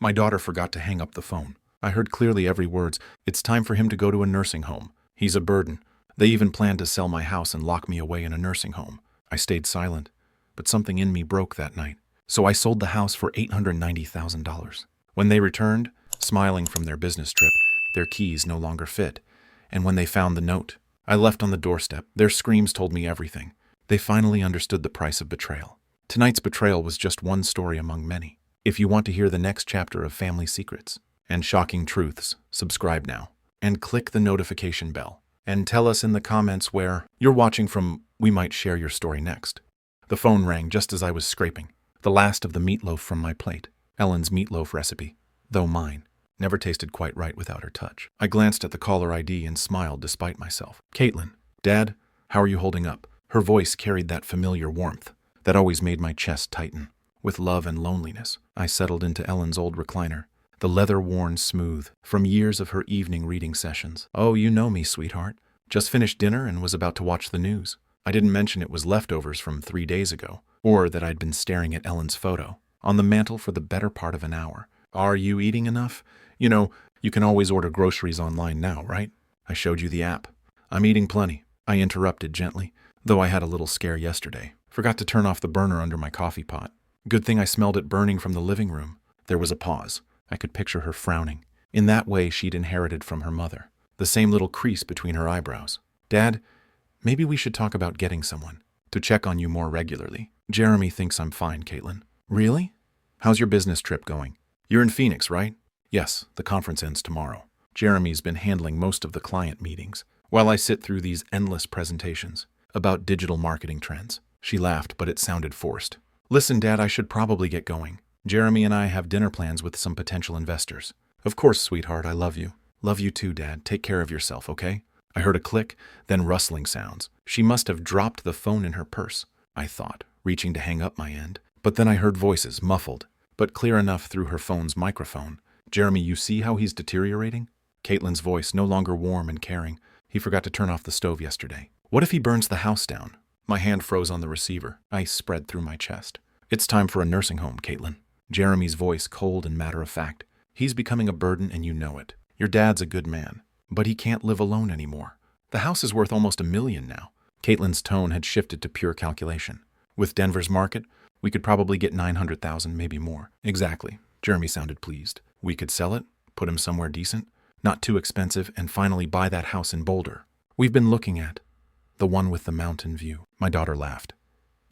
My daughter forgot to hang up the phone. I heard clearly every word. It's time for him to go to a nursing home. He's a burden. They even planned to sell my house and lock me away in a nursing home. I stayed silent, but something in me broke that night. So I sold the house for $890,000. When they returned, smiling from their business trip, their keys no longer fit. And when they found the note I left on the doorstep, their screams told me everything. They finally understood the price of betrayal. Tonight's betrayal was just one story among many. If you want to hear the next chapter of family secrets and shocking truths, subscribe now and click the notification bell. And tell us in the comments where you're watching from. We might share your story next. The phone rang just as I was scraping the last of the meatloaf from my plate. Ellen's meatloaf recipe, though mine, never tasted quite right without her touch. I glanced at the caller ID and smiled despite myself. Caitlin, Dad, how are you holding up? Her voice carried that familiar warmth that always made my chest tighten. With love and loneliness, I settled into Ellen's old recliner, the leather worn smooth from years of her evening reading sessions. Oh, you know me, sweetheart. Just finished dinner and was about to watch the news. I didn't mention it was leftovers from 3 days ago, or that I'd been staring at Ellen's photo on the mantel for the better part of an hour. Are you eating enough? You know, you can always order groceries online now, right? I showed you the app. I'm eating plenty, I interrupted gently, though I had a little scare yesterday. Forgot to turn off the burner under my coffee pot. Good thing I smelled it burning from the living room. There was a pause. I could picture her frowning. In that way she'd inherited from her mother. The same little crease between her eyebrows. Dad, maybe we should talk about getting someone to check on you more regularly. Jeremy thinks I'm fine, Caitlin. Really? How's your business trip going? You're in Phoenix, right? Yes, the conference ends tomorrow. Jeremy's been handling most of the client meetings, while I sit through these endless presentations about digital marketing trends. She laughed, but it sounded forced. Listen, Dad, I should probably get going. Jeremy and I have dinner plans with some potential investors. Of course, sweetheart, I love you. Love you too, Dad. Take care of yourself, okay? I heard a click, then rustling sounds. She must have dropped the phone in her purse, I thought, reaching to hang up my end. But then I heard voices, muffled, but clear enough through her phone's microphone. Jeremy, you see how he's deteriorating? Caitlin's voice, no longer warm and caring. He forgot to turn off the stove yesterday. What if he burns the house down? My hand froze on the receiver. Ice spread through my chest. It's time for a nursing home, Caitlin. Jeremy's voice, cold and matter-of-fact. He's becoming a burden and you know it. Your dad's a good man, but he can't live alone anymore. The house is worth almost $1 million now. Caitlin's tone had shifted to pure calculation. With Denver's market, we could probably get $900,000, maybe more. Exactly. Jeremy sounded pleased. We could sell it, put him somewhere decent, not too expensive, and finally buy that house in Boulder we've been looking at. The one with the mountain view. My daughter laughed.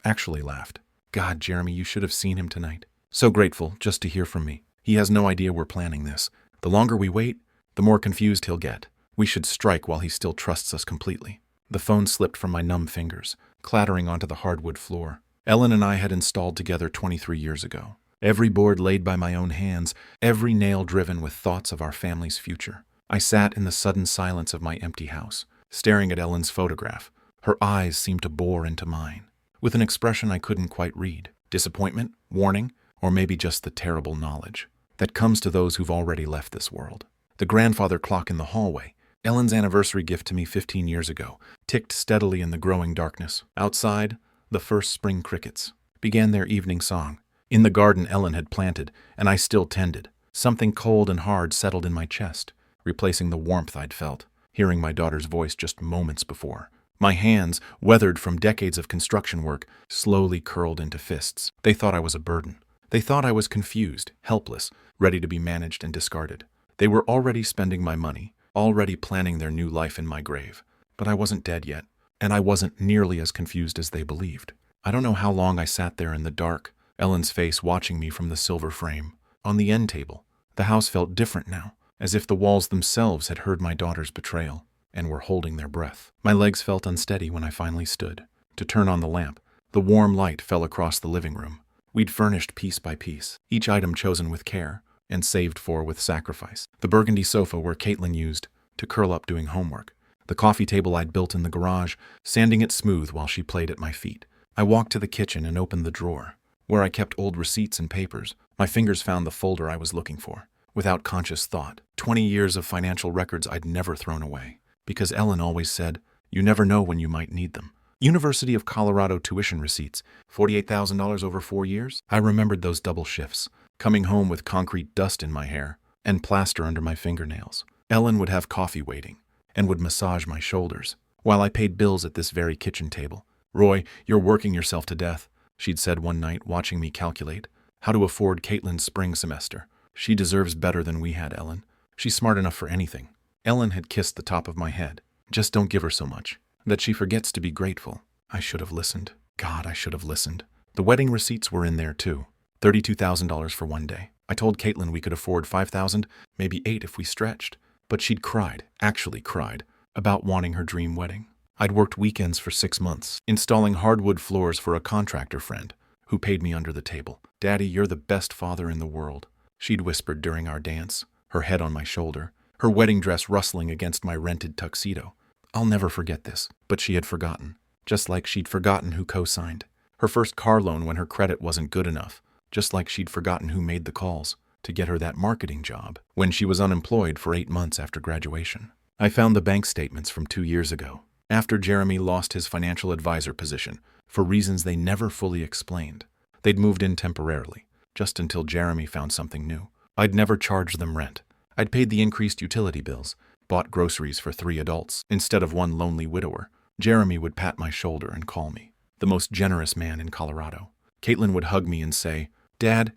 Actually laughed. God, Jeremy, you should have seen him tonight. So grateful just to hear from me. He has no idea we're planning this. The longer we wait, the more confused he'll get. We should strike while he still trusts us completely. The phone slipped from my numb fingers, clattering onto the hardwood floor. Ellen and I had installed together 23 years ago. Every board laid by my own hands, every nail driven with thoughts of our family's future. I sat in the sudden silence of my empty house, staring at Ellen's photograph. Her eyes seemed to bore into mine, with an expression I couldn't quite read. Disappointment, warning, or maybe just the terrible knowledge that comes to those who've already left this world. The grandfather clock in the hallway, Ellen's anniversary gift to me 15 years ago, ticked steadily in the growing darkness. Outside, the first spring crickets began their evening song. In the garden Ellen had planted, and I still tended. Something cold and hard settled in my chest, replacing the warmth I'd felt, hearing my daughter's voice just moments before. My hands, weathered from decades of construction work, slowly curled into fists. They thought I was a burden. They thought I was confused, helpless, ready to be managed and discarded. They were already spending my money, already planning their new life in my grave. But I wasn't dead yet, and I wasn't nearly as confused as they believed. I don't know how long I sat there in the dark, Ellen's face watching me from the silver frame. On the end table, the house felt different now, as if the walls themselves had heard my daughter's betrayal and were holding their breath. My legs felt unsteady when I finally stood to turn on the lamp. The warm light fell across the living room. We'd furnished piece by piece, each item chosen with care and saved for with sacrifice. The burgundy sofa where Caitlin used to curl up doing homework. The coffee table I'd built in the garage, sanding it smooth while she played at my feet. I walked to the kitchen and opened the drawer, where I kept old receipts and papers. My fingers found the folder I was looking for, without conscious thought. 20 years of financial records I'd never thrown away, because Ellen always said, you never know when you might need them. University of Colorado tuition receipts, $48,000 over 4 years. I remembered those double shifts, coming home with concrete dust in my hair and plaster under my fingernails. Ellen would have coffee waiting and would massage my shoulders while I paid bills at this very kitchen table. "Roy, you're working yourself to death," she'd said one night, watching me calculate how to afford Caitlin's spring semester. "She deserves better than we had, Ellen. She's smart enough for anything." Ellen had kissed the top of my head. "Just don't give her so much that she forgets to be grateful." I should have listened. God, I should have listened. The wedding receipts were in there too. $32,000 for one day. I told Caitlin we could afford $5,000, maybe $8 if we stretched. But she'd cried, actually cried, about wanting her dream wedding. I'd worked weekends for 6 months, installing hardwood floors for a contractor friend who paid me under the table. "Daddy, you're the best father in the world," she'd whispered during our dance, her head on my shoulder, her wedding dress rustling against my rented tuxedo. I'll never forget this, but she had forgotten. Just like she'd forgotten who co-signed her first car loan when her credit wasn't good enough. Just like she'd forgotten who made the calls to get her that marketing job when she was unemployed for 8 months after graduation. I found the bank statements from 2 years ago, after Jeremy lost his financial advisor position for reasons they never fully explained. They'd moved in temporarily, just until Jeremy found something new. I'd never charged them rent. I'd paid the increased utility bills, bought groceries for 3 adults instead of one lonely widower. Jeremy would pat my shoulder and call me the most generous man in Colorado. Caitlin would hug me and say, "Dad,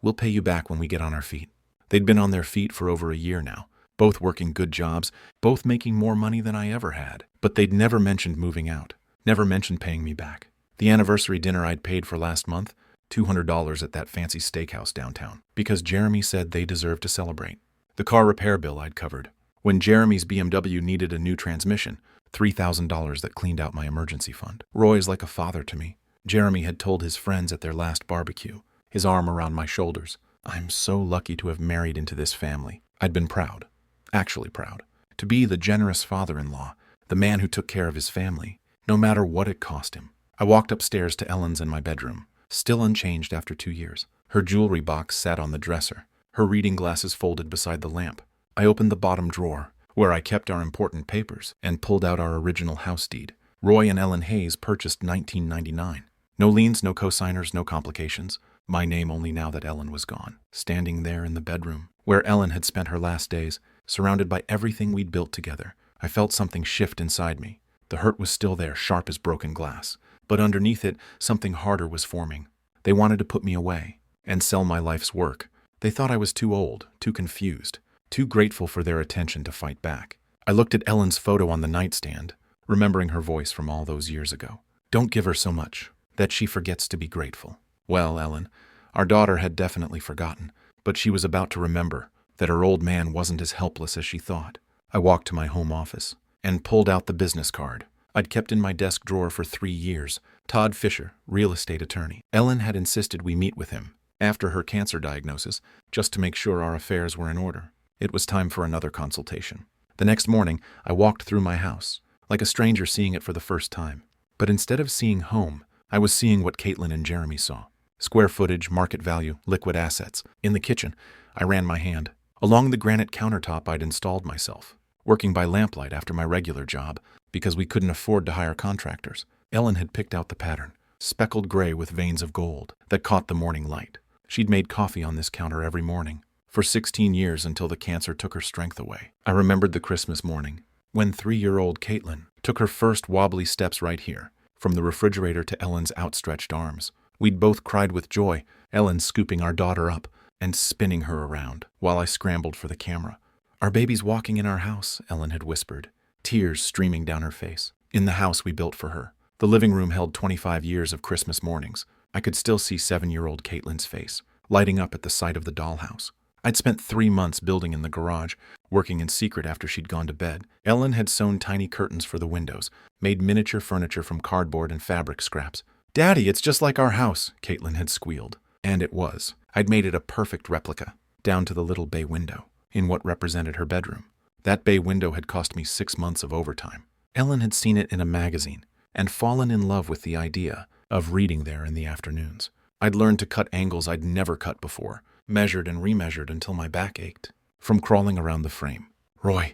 we'll pay you back when we get on our feet." They'd been on their feet for over a year now, both working good jobs, both making more money than I ever had. But they'd never mentioned moving out, never mentioned paying me back. The anniversary dinner I'd paid for last month, $200 at that fancy steakhouse downtown, because Jeremy said they deserved to celebrate. The car repair bill I'd covered. When Jeremy's BMW needed a new transmission, $3,000 that cleaned out my emergency fund. Roy's like a father to me. Jeremy had told his friends at their last barbecue, his arm around my shoulders. "I'm so lucky to have married into this family." I'd been proud, actually proud, to be the generous father-in-law, the man who took care of his family, no matter what it cost him. I walked upstairs to Ellen's in my bedroom, still unchanged after 2 years. Her jewelry box sat on the dresser, her reading glasses folded beside the lamp. I opened the bottom drawer, where I kept our important papers, and pulled out our original house deed. Roy and Ellen Hayes purchased 1999. No liens, no cosigners, no complications. My name only now that Ellen was gone. Standing there in the bedroom, where Ellen had spent her last days, surrounded by everything we'd built together, I felt something shift inside me. The hurt was still there, sharp as broken glass. But underneath it, something harder was forming. They wanted to put me away and sell my life's work. They thought I was too old, too confused, too grateful for their attention to fight back. I looked at Ellen's photo on the nightstand, remembering her voice from all those years ago. "Don't give her so much that she forgets to be grateful." Well, Ellen, our daughter had definitely forgotten, but she was about to remember that her old man wasn't as helpless as she thought. I walked to my home office and pulled out the business card I'd kept in my desk drawer for 3 years. Todd Fisher, real estate attorney. Ellen had insisted we meet with him after her cancer diagnosis, just to make sure our affairs were in order. It was time for another consultation. The next morning, I walked through my house, like a stranger seeing it for the first time. But instead of seeing home, I was seeing what Caitlin and Jeremy saw. Square footage, market value, liquid assets. In the kitchen, I ran my hand along the granite countertop I'd installed myself, working by lamplight after my regular job, because we couldn't afford to hire contractors. Ellen had picked out the pattern, speckled gray with veins of gold, that caught the morning light. She'd made coffee on this counter every morning, for 16 years until the cancer took her strength away. I remembered the Christmas morning, when 3-year-old Caitlin took her first wobbly steps right here, from the refrigerator to Ellen's outstretched arms. We'd both cried with joy, Ellen scooping our daughter up and spinning her around, while I scrambled for the camera. "Our baby's walking in our house," Ellen had whispered, tears streaming down her face. In the house we built for her. The living room held 25 years of Christmas mornings. I could still see 7-year-old Caitlin's face, lighting up at the sight of the dollhouse. I'd spent 3 months building in the garage, working in secret after she'd gone to bed. Ellen had sewn tiny curtains for the windows, made miniature furniture from cardboard and fabric scraps. "Daddy, it's just like our house," Caitlin had squealed. And it was. I'd made it a perfect replica, down to the little bay window, in what represented her bedroom. That bay window had cost me 6 months of overtime. Ellen had seen it in a magazine and fallen in love with the idea of reading there in the afternoons. I'd learned to cut angles I'd never cut before, measured and remeasured until my back ached from crawling around the frame. "Roy,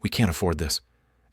we can't afford this,"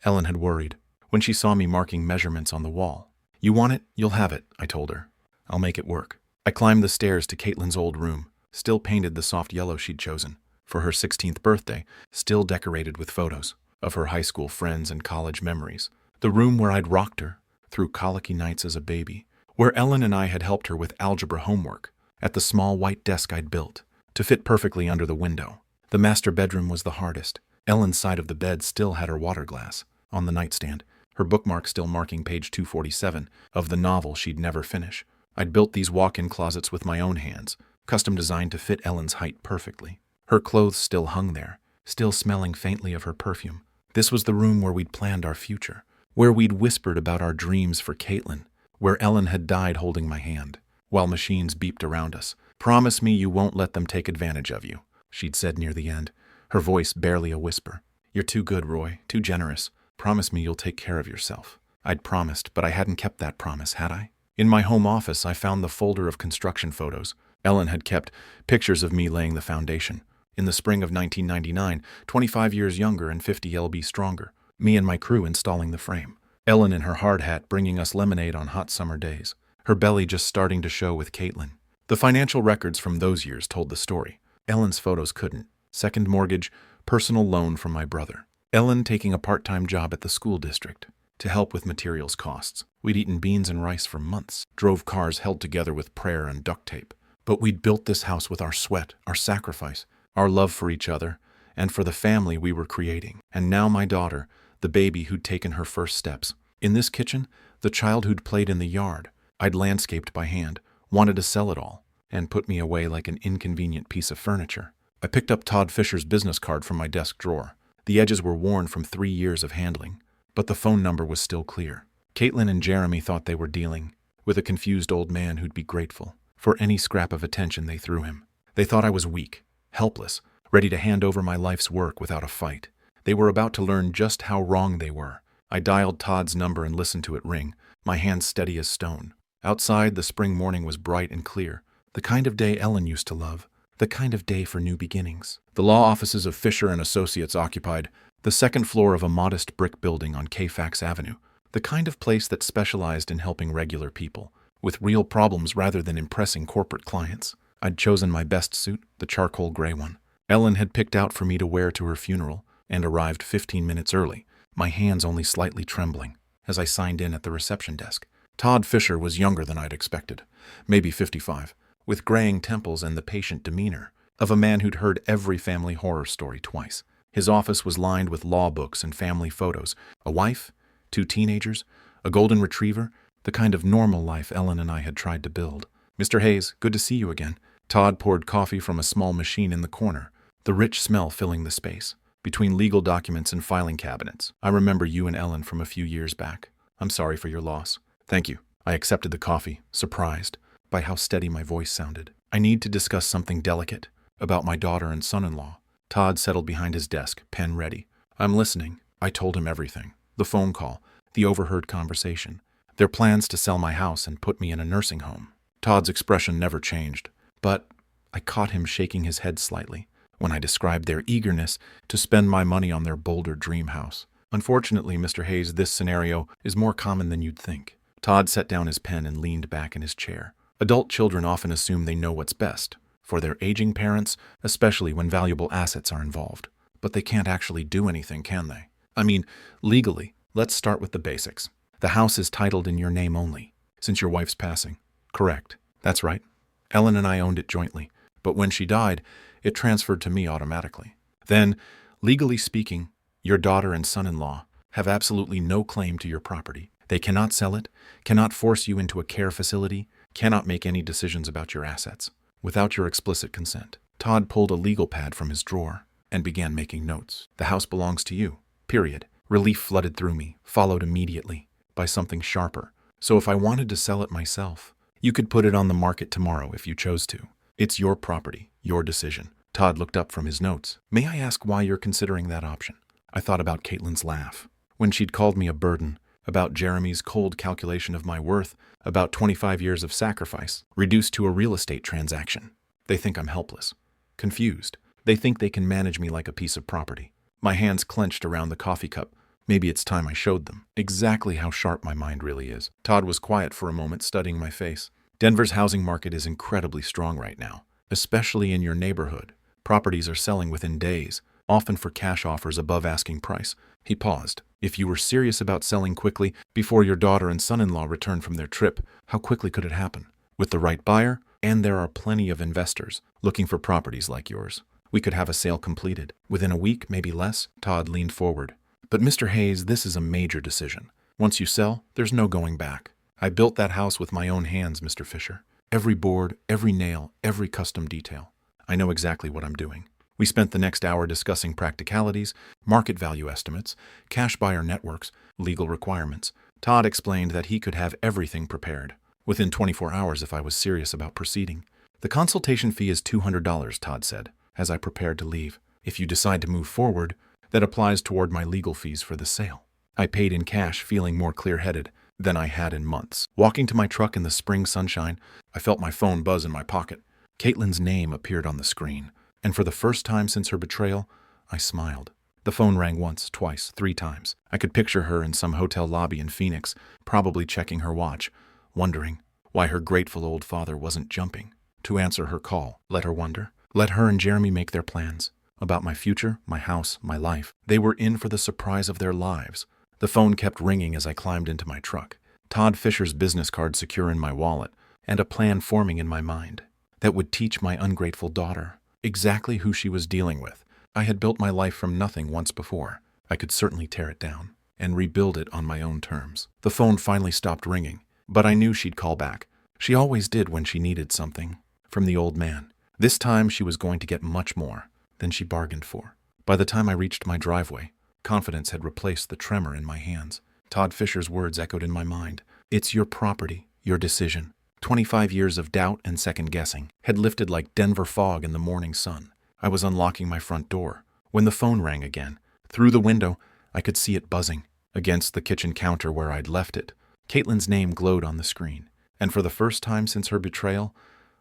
Ellen had worried when she saw me marking measurements on the wall. "You want it, you'll have it," I told her. "I'll make it work." I climbed the stairs to Caitlin's old room, still painted the soft yellow she'd chosen for her 16th birthday, still decorated with photos of her high school friends and college memories. The room where I'd rocked her through colicky nights as a baby, where Ellen and I had helped her with algebra homework, at the small white desk I'd built to fit perfectly under the window. The master bedroom was the hardest. Ellen's side of the bed still had her water glass on the nightstand, her bookmark still marking page 247 of the novel she'd never finish. I'd built these walk-in closets with my own hands, custom designed to fit Ellen's height perfectly. Her clothes still hung there, still smelling faintly of her perfume. This was the room where we'd planned our future, where we'd whispered about our dreams for Caitlin, where Ellen had died holding my hand, while machines beeped around us. "Promise me you won't let them take advantage of you," she'd said near the end, her voice barely a whisper. "You're too good, Roy, too generous. Promise me you'll take care of yourself." I'd promised, but I hadn't kept that promise, had I? In my home office, I found the folder of construction photos. Ellen had kept pictures of me laying the foundation. In the spring of 1999, 25 years younger and 50 lb stronger, me and my crew installing the frame. Ellen in her hard hat bringing us lemonade on hot summer days, her belly just starting to show with Caitlin. The financial records from those years told the story. Ellen's photos couldn't. Second mortgage, personal loan from my brother. Ellen taking a part-time job at the school district to help with materials costs. We'd eaten beans and rice for months, drove cars held together with prayer and duct tape. But we'd built this house with our sweat, our sacrifice, our love for each other, and for the family we were creating. And now my daughter, the baby who'd taken her first steps. In this kitchen, the child who'd played in the yard, I'd landscaped by hand, wanted to sell it all, and put me away like an inconvenient piece of furniture. I picked up Todd Fisher's business card from my desk drawer. The edges were worn from 3 years of handling, but the phone number was still clear. Caitlin and Jeremy thought they were dealing with a confused old man who'd be grateful for any scrap of attention they threw him. They thought I was weak, helpless, ready to hand over my life's work without a fight. They were about to learn just how wrong they were. I dialed Todd's number and listened to it ring, my hands steady as stone. Outside, the spring morning was bright and clear, the kind of day Ellen used to love, the kind of day for new beginnings. The law offices of Fisher and Associates occupied the second floor of a modest brick building on Fax Avenue, the kind of place that specialized in helping regular people with real problems rather than impressing corporate clients. I'd chosen my best suit, the charcoal gray one. Ellen had picked out for me to wear to her funeral and arrived 15 minutes early, my hands only slightly trembling, as I signed in at the reception desk. Todd Fisher was younger than I'd expected, maybe 55, with graying temples and the patient demeanor of a man who'd heard every family horror story twice. His office was lined with law books and family photos, a wife, 2 teenagers, a golden retriever, the kind of normal life Ellen and I had tried to build. "Mr. Hayes, good to see you again." Todd poured coffee from a small machine in the corner, the rich smell filling the space. "Between legal documents and filing cabinets, I remember you and Ellen from a few years back. I'm sorry for your loss." "Thank you." I accepted the coffee, surprised by how steady my voice sounded. "I need to discuss something delicate about my daughter and son-in-law." Todd settled behind his desk, pen ready. "I'm listening." I told him everything. The phone call, the overheard conversation, their plans to sell my house and put me in a nursing home. Todd's expression never changed, but I caught him shaking his head slightly when I described their eagerness to spend my money on their Boulder dream house. "Unfortunately, Mr. Hayes, this scenario is more common than you'd think." Todd set down his pen and leaned back in his chair. "Adult children often assume they know what's best for their aging parents, especially when valuable assets are involved. But they can't actually do anything, can they? I mean, legally, let's start with the basics. The house is titled in your name only, since your wife's passing." "Correct. That's right. Ellen and I owned it jointly, but when she died, it transferred to me automatically. Then, legally speaking, your daughter and son-in-law have absolutely no claim to your property. They cannot sell it, cannot force you into a care facility, cannot make any decisions about your assets without your explicit consent." Todd pulled a legal pad from his drawer and began making notes. "The house belongs to you, period." Relief flooded through me, followed immediately by something sharper. "So if I wanted to sell it myself, you could put it on the market tomorrow if you chose to. It's your property, your decision." Todd looked up from his notes. "May I ask why you're considering that option?" I thought about Caitlin's laugh, when she'd called me a burden, about Jeremy's cold calculation of my worth, about 25 years of sacrifice, reduced to a real estate transaction. They think I'm helpless, confused. They think they can manage me like a piece of property. My hands clenched around the coffee cup. Maybe it's time I showed them exactly how sharp my mind really is. Todd was quiet for a moment, studying my face. "Denver's housing market is incredibly strong right now. especially in your neighborhood. Properties are selling within days, often for cash offers above asking price. He paused. If you were serious about selling quickly before your daughter and son-in-law returned from their trip, how quickly could it happen? With the right buyer, and there are plenty of investors looking for properties like yours, we could have a sale completed within a week, maybe less. Todd leaned forward. But Mr. Hayes, this is a major decision. Once you sell, there's no going back. I built that house with my own hands, Mr. Fisher. Every board, every nail, every custom detail. I know exactly what I'm doing. We spent the next hour discussing practicalities, market value estimates, cash buyer networks, legal requirements. Todd explained that he could have everything prepared within 24 hours if I was serious about proceeding. The consultation fee is $200, Todd said, as I prepared to leave. If you decide to move forward, that applies toward my legal fees for the sale. I paid in cash, feeling more clear-headed than I had in months. Walking to my truck in the spring sunshine, I felt my phone buzz in my pocket. Caitlin's name appeared on the screen, and for the first time since her betrayal, I smiled. The phone rang once, twice, 3 times. I could picture her in some hotel lobby in Phoenix, probably checking her watch, wondering why her grateful old father wasn't jumping to answer her call. Let her wonder. Let her and Jeremy make their plans about my future, my house, my life. They were in for the surprise of their lives. The phone kept ringing as I climbed into my truck. Todd Fisher's business card secure in my wallet, and a plan forming in my mind that would teach my ungrateful daughter exactly who she was dealing with. I had built my life from nothing once before. I could certainly tear it down and rebuild it on my own terms. The phone finally stopped ringing, but I knew she'd call back. She always did when she needed something from the old man. This time she was going to get much more than she bargained for. By the time I reached my driveway, confidence had replaced the tremor in my hands. Todd Fisher's words echoed in my mind. It's your property, your decision. 25 years of doubt and second-guessing had lifted like Denver fog in the morning sun. I was unlocking my front door when the phone rang again. Through the window, I could see it buzzing against the kitchen counter where I'd left it. Caitlin's name glowed on the screen, and for the first time since her betrayal,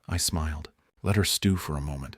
I smiled. Let her stew for a moment.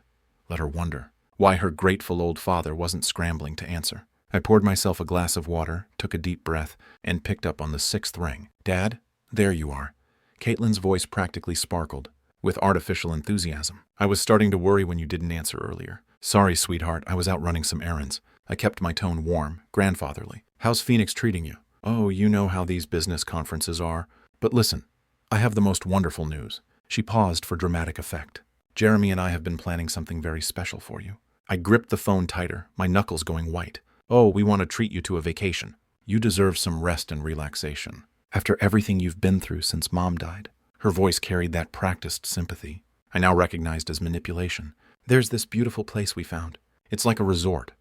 Let her wonder why her grateful old father wasn't scrambling to answer. I poured myself a glass of water, took a deep breath, and picked up on the 6th ring. Dad, there you are. Caitlin's voice practically sparkled with artificial enthusiasm. I was starting to worry when you didn't answer earlier. Sorry, sweetheart, I was out running some errands. I kept my tone warm, grandfatherly. How's Phoenix treating you? Oh, you know how these business conferences are. But listen, I have the most wonderful news. She paused for dramatic effect. Jeremy and I have been planning something very special for you. I gripped the phone tighter, my knuckles going white. Oh, we want to treat you to a vacation. You deserve some rest and relaxation. After everything you've been through since Mom died. Her voice carried that practiced sympathy I now recognized as manipulation. There's this beautiful place we found. It's like a resort,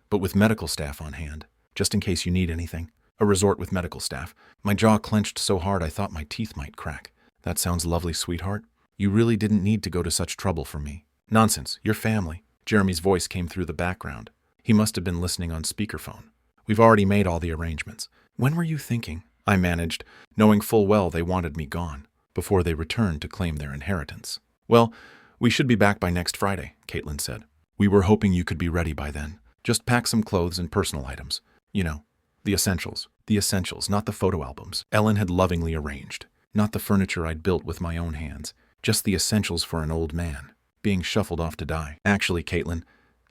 but with medical staff on hand, just in case you need anything. A resort with medical staff. My jaw clenched so hard I thought my teeth might crack. That sounds lovely, sweetheart. You really didn't need to go to such trouble for me. Nonsense, your family. Jeremy's voice came through the background. He must have been listening on speakerphone. We've already made all the arrangements. When were you thinking? I managed, knowing full well they wanted me gone, before they returned to claim their inheritance. Well, we should be back by next Friday, Caitlin said. We were hoping you could be ready by then. Just pack some clothes and personal items. You know, the essentials. The essentials, not the photo albums Ellen had lovingly arranged. Not the furniture I'd built with my own hands. Just the essentials for an old man, being shuffled off to die. Actually, Caitlin,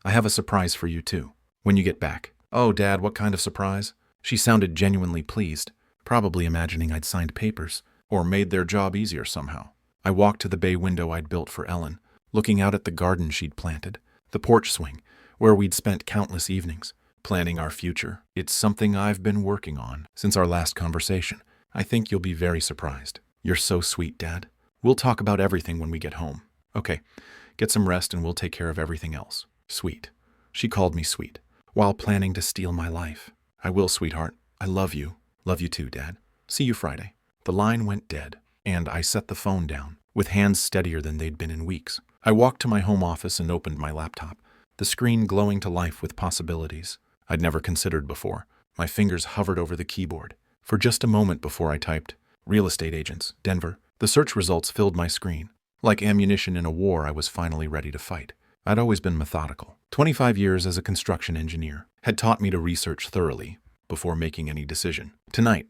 I have a surprise for you too, when you get back. Oh, Dad, what kind of surprise? She sounded genuinely pleased, probably imagining I'd signed papers, or made their job easier somehow. I walked to the bay window I'd built for Ellen, looking out at the garden she'd planted, the porch swing, where we'd spent countless evenings, planning our future. It's something I've been working on since our last conversation. I think you'll be very surprised. You're so sweet, Dad. We'll talk about everything when we get home. Okay, get some rest and we'll take care of everything else. Sweet. She called me sweet, while planning to steal my life. I will, sweetheart. I love you. Love you too, Dad. See you Friday. The line went dead, and I set the phone down, with hands steadier than they'd been in weeks. I walked to my home office and opened my laptop, the screen glowing to life with possibilities I'd never considered before. My fingers hovered over the keyboard for just a moment before I typed, "Real estate agents, Denver." The search results filled my screen. Like ammunition in a war I was finally ready to fight. I'd always been methodical. 25 years as a construction engineer had taught me to research thoroughly before making any decision. Tonight,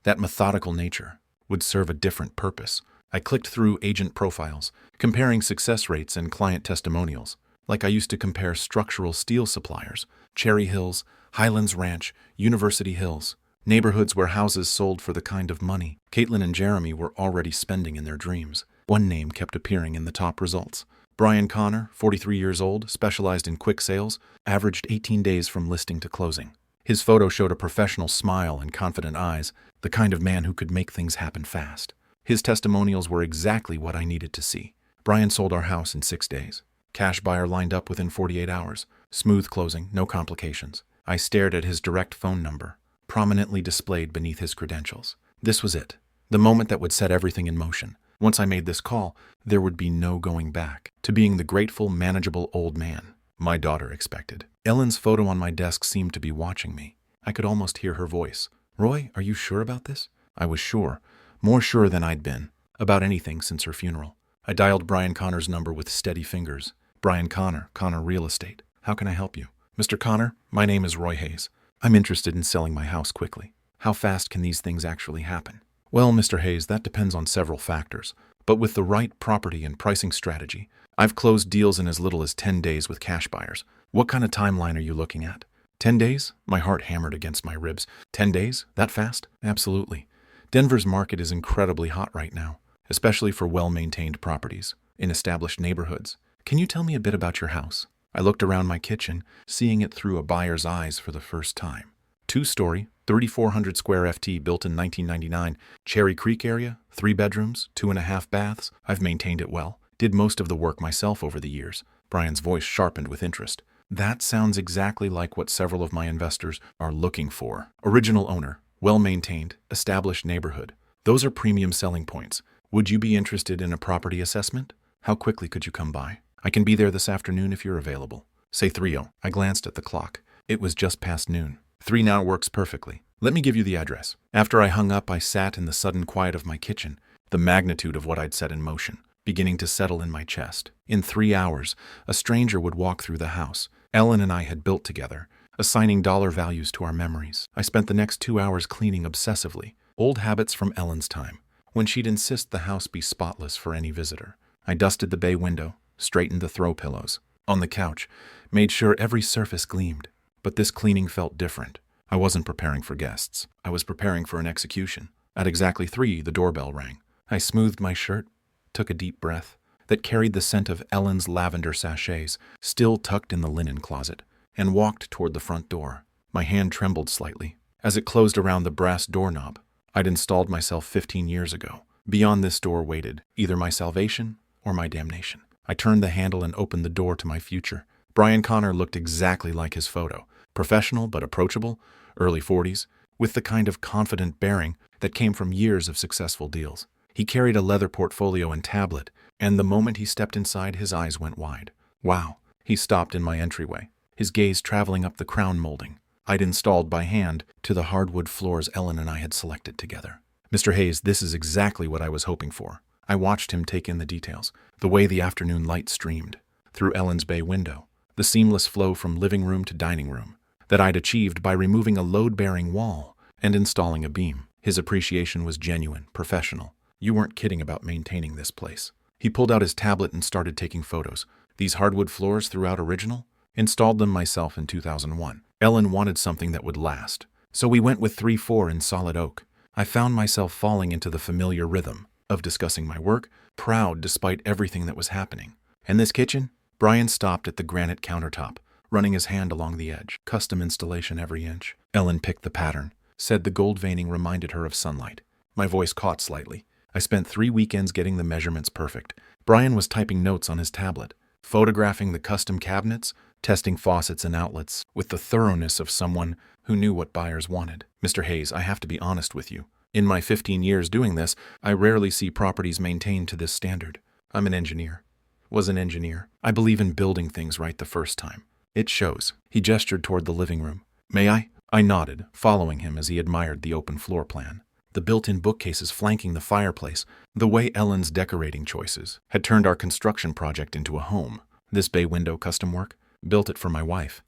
that methodical nature would serve a different purpose. I clicked through agent profiles, comparing success rates and client testimonials, like I used to compare structural steel suppliers, Cherry Hills, Highlands Ranch, University Hills, neighborhoods where houses sold for the kind of money Caitlin and Jeremy were already spending in their dreams. One name kept appearing in the top results. Brian Connor, 43 years old, specialized in quick sales, averaged 18 days from listing to closing. His photo showed a professional smile and confident eyes, the kind of man who could make things happen fast. His testimonials were exactly what I needed to see. Brian sold our house in 6 days. Cash buyer lined up within 48 hours. Smooth closing, no complications. I stared at his direct phone number, prominently displayed beneath his credentials. This was it, the moment that would set everything in motion. Once I made this call, there would be no going back to being the grateful, manageable old man my daughter expected. Ellen's photo on my desk seemed to be watching me. I could almost hear her voice. "Roy, are you sure about this?" I was sure, more sure than I'd been, about anything since her funeral. I dialed Brian Connor's number with steady fingers. "Brian Connor, Connor Real Estate. How can I help you?" "Mr. Connor, my name is Roy Hayes. I'm interested in selling my house quickly. How fast can these things actually happen?" "Well, Mr. Hayes, that depends on several factors. But with the right property and pricing strategy, I've closed deals in as little as 10 days with cash buyers. What kind of timeline are you looking at?" 10 days? My heart hammered against my ribs. 10 days? That fast? Absolutely. Denver's market is incredibly hot right now, especially for well-maintained properties in established neighborhoods. Can you tell me a bit about your house? I looked around my kitchen, seeing it through a buyer's eyes for the first time. 2-story, 3,400 square FT, built in 1999, Cherry Creek area, 3 bedrooms, 2.5 baths. I've maintained it well. Did most of the work myself over the years. Brian's voice sharpened with interest. That sounds exactly like what several of my investors are looking for. Original owner, well-maintained, established neighborhood. Those are premium selling points. Would you be interested in a property assessment? How quickly could you come by? I can be there this afternoon if you're available. Say 3:00. I glanced at the clock. It was just past noon. 3 now works perfectly. Let me give you the address. After I hung up, I sat in the sudden quiet of my kitchen, the magnitude of what I'd set in motion beginning to settle in my chest. In 3 hours, a stranger would walk through the house Ellen and I had built together, assigning dollar values to our memories. I spent the next 2 hours cleaning obsessively, old habits from Ellen's time, when she'd insist the house be spotless for any visitor. I dusted the bay window, straightened the throw pillows on the couch, made sure every surface gleamed. But this cleaning felt different. I wasn't preparing for guests. I was preparing for an execution. At exactly 3, the doorbell rang. I smoothed my shirt, took a deep breath that carried the scent of Ellen's lavender sachets, still tucked in the linen closet, and walked toward the front door. My hand trembled slightly as it closed around the brass doorknob I'd installed myself 15 years ago. Beyond this door waited either my salvation or my damnation. I turned the handle and opened the door to my future. Brian Connor looked exactly like his photo. Professional but approachable, early 40s, with the kind of confident bearing that came from years of successful deals. He carried a leather portfolio and tablet, and the moment he stepped inside, his eyes went wide. "Wow." He stopped in my entryway, his gaze traveling up the crown molding I'd installed by hand to the hardwood floors Ellen and I had selected together. "Mr. Hayes, this is exactly what I was hoping for." I watched him take in the details, the way the afternoon light streamed through Ellen's bay window, the seamless flow from living room to dining room that I'd achieved by removing a load-bearing wall and installing a beam. His appreciation was genuine, professional. "You weren't kidding about maintaining this place." He pulled out his tablet and started taking photos. "These hardwood floors throughout original? Installed them myself in 2001. Ellen wanted something that would last, so we went with 3-4 in solid oak." I found myself falling into the familiar rhythm of discussing my work, proud despite everything that was happening. "And this kitchen?" Brian stopped at the granite countertop, running his hand along the edge. "Custom installation every inch." Ellen picked the pattern, said the gold veining reminded her of sunlight. My voice caught slightly. I spent 3 weekends getting the measurements perfect. Brian was typing notes on his tablet, photographing the custom cabinets, testing faucets and outlets with the thoroughness of someone who knew what buyers wanted. "Mr. Hayes, I have to be honest with you. In my 15 years doing this, I rarely see properties maintained to this standard. I'm an engineer. Was an engineer. I believe in building things right the first time. It shows." He gestured toward the living room. "May I?" I nodded, following him as he admired the open floor plan. The built-in bookcases flanking the fireplace, the way Ellen's decorating choices had turned our construction project into a home. This bay window custom work, built it for my wife.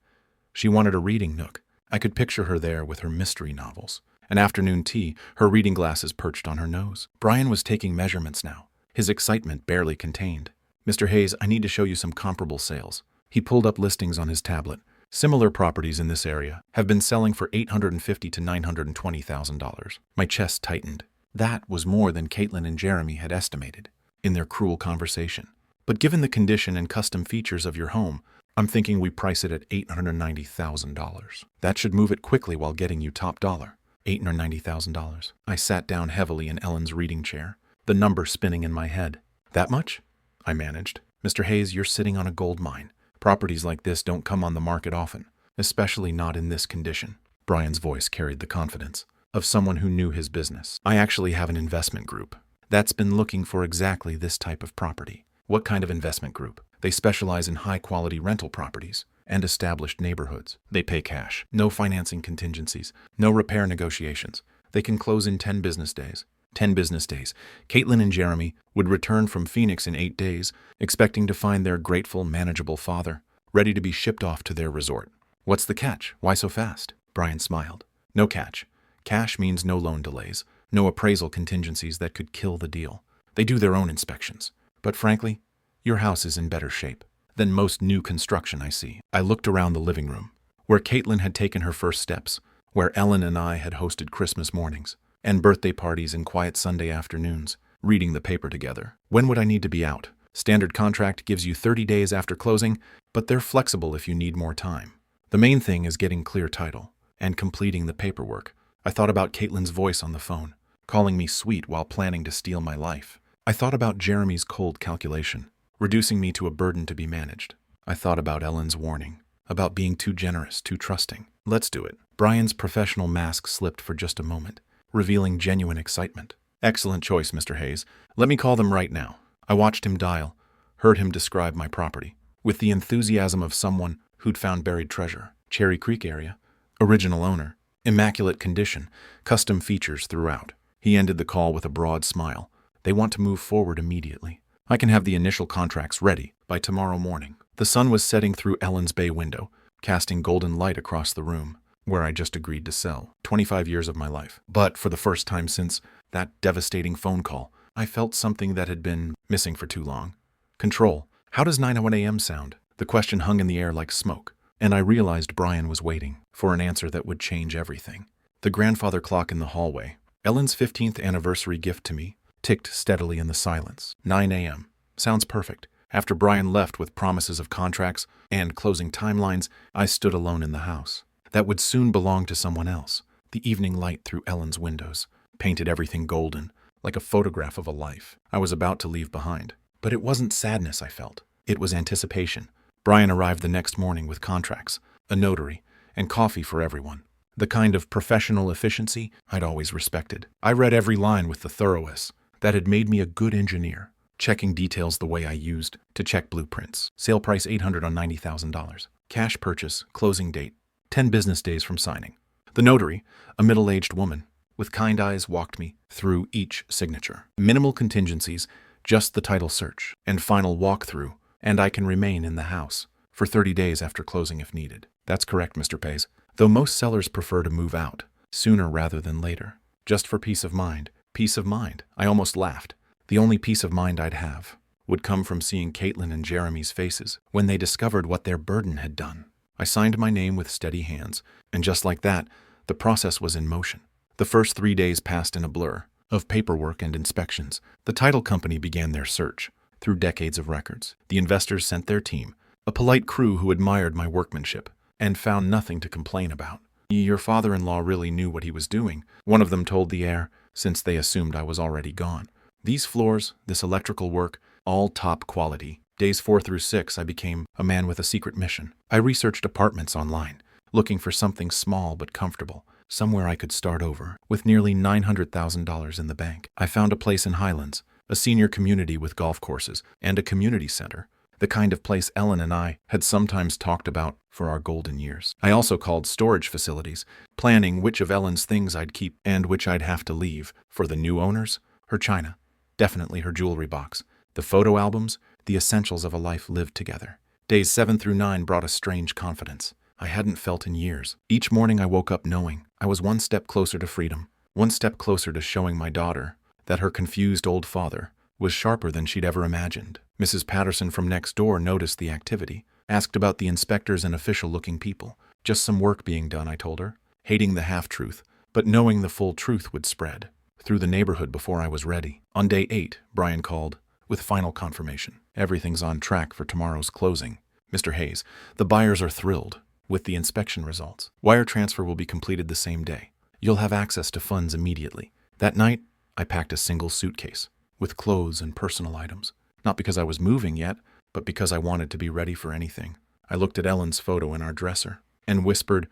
She wanted a reading nook. I could picture her there with her mystery novels. An afternoon tea, her reading glasses perched on her nose. Brian was taking measurements now, his excitement barely contained. "Mr. Hayes, I need to show you some comparable sales." He pulled up listings on his tablet. Similar properties in this area have been selling for $850,000 to $920,000. My chest tightened. That was more than Caitlin and Jeremy had estimated in their cruel conversation. "But given the condition and custom features of your home, I'm thinking we price it at $890,000. That should move it quickly while getting you top dollar." $890,000. I sat down heavily in Ellen's reading chair, the number spinning in my head. "That much?" I managed. "Mr. Hayes, you're sitting on a gold mine. Properties like this don't come on the market often, especially not in this condition." Brian's voice carried the confidence of someone who knew his business. "I actually have an investment group that's been looking for exactly this type of property." "What kind of investment group?" "They specialize in high-quality rental properties and established neighborhoods. They pay cash, no financing contingencies, no repair negotiations. They can close in 10 business days. 10 business days. Caitlin and Jeremy would return from Phoenix in 8 days, expecting to find their grateful, manageable father, ready to be shipped off to their resort. "What's the catch? Why so fast?" Brian smiled. "No catch. Cash means no loan delays, no appraisal contingencies that could kill the deal. They do their own inspections. But frankly, your house is in better shape than most new construction I see." I looked around the living room, where Caitlin had taken her first steps, where Ellen and I had hosted Christmas mornings and birthday parties and quiet Sunday afternoons, reading the paper together. "When would I need to be out?" "Standard contract gives you 30 days after closing, but they're flexible if you need more time. The main thing is getting clear title and completing the paperwork." I thought about Caitlin's voice on the phone, calling me sweet while planning to steal my life. I thought about Jeremy's cold calculation, reducing me to a burden to be managed. I thought about Ellen's warning, about being too generous, too trusting. "Let's do it." Brian's professional mask slipped for just a moment, revealing genuine excitement. "Excellent choice, Mr. Hayes. Let me call them right now." I watched him dial, heard him describe my property, with the enthusiasm of someone who'd found buried treasure. "Cherry Creek area. Original owner. Immaculate condition. Custom features throughout." He ended the call with a broad smile. "They want to move forward immediately. I can have the initial contracts ready by tomorrow morning." The sun was setting through Ellen's bay window, casting golden light across the room, where I just agreed to sell 25 years of my life. But for the first time since that devastating phone call, I felt something that had been missing for too long. Control. How does 9:01 a.m. sound? The question hung in the air like smoke, and I realized Brian was waiting for an answer that would change everything. The grandfather clock in the hallway, Ellen's 15th anniversary gift to me, ticked steadily in the silence. 9 a.m. Sounds perfect. After Brian left with promises of contracts and closing timelines, I stood alone in the house that would soon belong to someone else. The evening light through Ellen's windows painted everything golden, like a photograph of a life I was about to leave behind. But it wasn't sadness I felt. It was anticipation. Brian arrived the next morning with contracts, a notary, and coffee for everyone. The kind of professional efficiency I'd always respected. I read every line with the thoroughness that had made me a good engineer, checking details the way I used to check blueprints. Sale price $890,000. Cash purchase, closing date, 10 business days from signing. The notary, a middle-aged woman, with kind eyes walked me through each signature. Minimal contingencies, just the title search and final walkthrough, and I can remain in the house for 30 days after closing if needed. That's correct, Mr. Pays. Though most sellers prefer to move out sooner rather than later, just for peace of mind. Peace of mind. I almost laughed. The only peace of mind I'd have would come from seeing Caitlin and Jeremy's faces when they discovered what their burden had done. I signed my name with steady hands, and just like that, the process was in motion. The first 3 days passed in a blur of paperwork and inspections. The title company began their search through decades of records. The investors sent their team, a polite crew who admired my workmanship and found nothing to complain about. Your father-in-law really knew what he was doing, one of them told the heir, since they assumed I was already gone. These floors, this electrical work, all top quality. Days 4 through 6, I became a man with a secret mission. I researched apartments online, looking for something small but comfortable, somewhere I could start over. With nearly $900,000 in the bank, I found a place in Highlands, a senior community with golf courses and a community center, the kind of place Ellen and I had sometimes talked about for our golden years. I also called storage facilities, planning which of Ellen's things I'd keep and which I'd have to leave. For the new owners, her china, definitely her jewelry box, the photo albums, the essentials of a life lived together. Days 7 through 9 brought a strange confidence I hadn't felt in years. Each morning I woke up knowing I was one step closer to freedom, one step closer to showing my daughter that her confused old father was sharper than she'd ever imagined. Mrs. Patterson from next door noticed the activity, asked about the inspectors and official-looking people. Just some work being done, I told her, hating the half-truth, but knowing the full truth would spread through the neighborhood before I was ready. On day 8, Brian called, with final confirmation. Everything's on track for tomorrow's closing. Mr. Hayes, the buyers are thrilled with the inspection results. Wire transfer will be completed the same day. You'll have access to funds immediately. That night, I packed a single suitcase with clothes and personal items. Not because I was moving yet, but because I wanted to be ready for anything. I looked at Ellen's photo in our dresser and whispered,